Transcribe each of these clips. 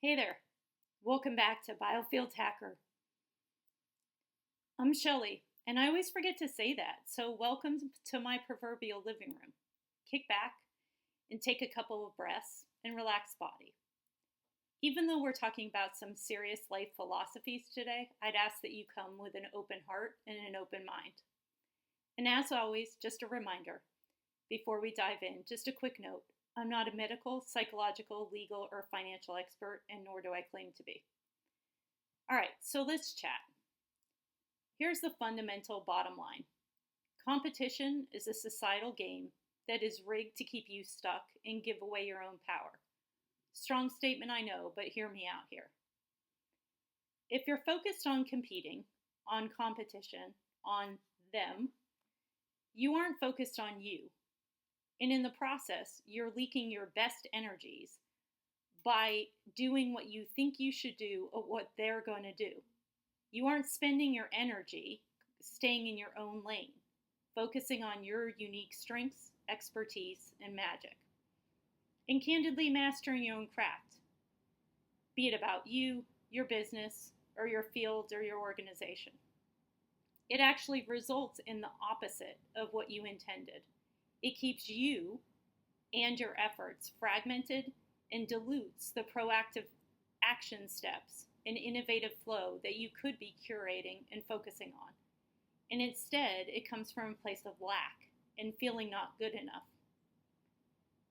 Hey there, welcome back to Biofield Hacker. I'm Shelly, and I always forget to say that, so welcome to my proverbial living room. Kick back and take a couple of breaths and relax body. Even though we're talking about some serious life philosophies today, I'd ask that you come with an open heart and an open mind. And as always, just a reminder, before we dive in, just a quick note. I'm not a medical, psychological, legal, or financial expert, and nor do I claim to be. All right, so let's chat. Here's the fundamental bottom line. Competition is a societal game that is rigged to keep you stuck and give away your own power. Strong statement, I know, but hear me out here. If you're focused on competing, on competition, on them, you aren't focused on you. And in the process, you're leaking your best energies by doing what you think you should do or what they're going to do. You aren't spending your energy staying in your own lane, focusing on your unique strengths, expertise, and magic. And candidly mastering your own craft, be it about you, your business, or your field or your organization. It actually results in the opposite of what you intended. It keeps you and your efforts fragmented and dilutes the proactive action steps and innovative flow that you could be curating and focusing on. And instead, it comes from a place of lack and feeling not good enough.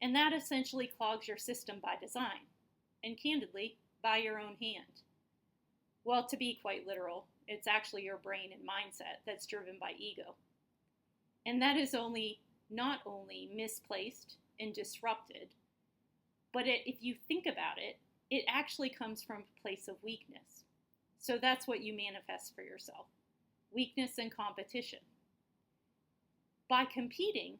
And that essentially clogs your system by design, and candidly, by your own hand. Well, to be quite literal, it's actually your brain and mindset that's driven by ego. And that is not only misplaced and disrupted, but if you think about it, it actually comes from a place of weakness. So that's what you manifest for yourself, weakness and competition. By competing,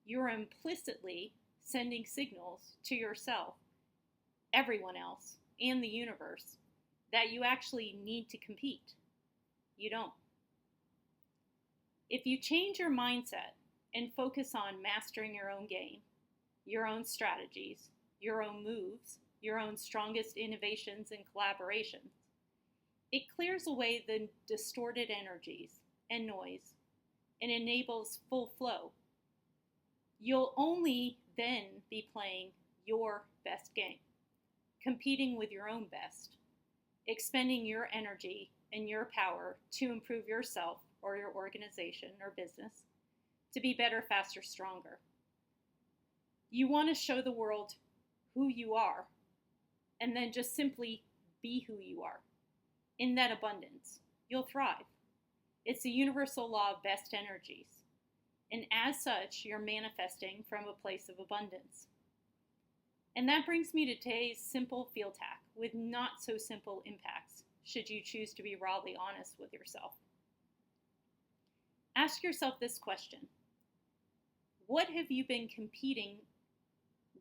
you're implicitly sending signals to yourself, everyone else, and the universe that you actually need to compete. You don't. If you change your mindset and focus on mastering your own game, your own strategies, your own moves, your own strongest innovations and collaborations, it clears away the distorted energies and noise and enables full flow. You'll only then be playing your best game, competing with your own best, expending your energy and your power to improve yourself or your organization or business, to be better, faster, stronger. You want to show the world who you are, and then just simply be who you are. In that abundance, you'll thrive. It's a universal law of best energies. And as such, you're manifesting from a place of abundance. And that brings me to today's simple field hack with not so simple impacts, should you choose to be rawly honest with yourself. Ask yourself this question. What have you been competing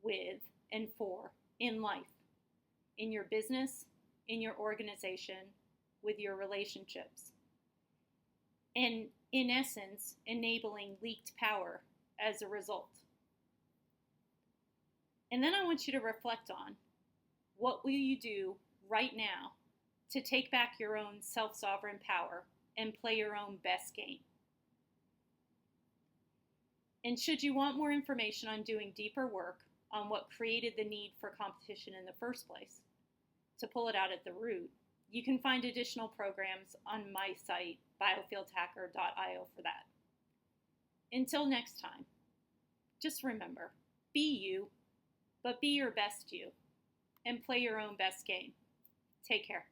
with and for in life, in your business, in your organization, with your relationships? And in essence, enabling leaked power as a result. And then I want you to reflect on what will you do right now to take back your own self-sovereign power and play your own best game. And should you want more information on doing deeper work on what created the need for competition in the first place, to pull it out at the root, you can find additional programs on my site, biofieldhacker.io, for that. Until next time, just remember, be you, but be your best you, and play your own best game. Take care.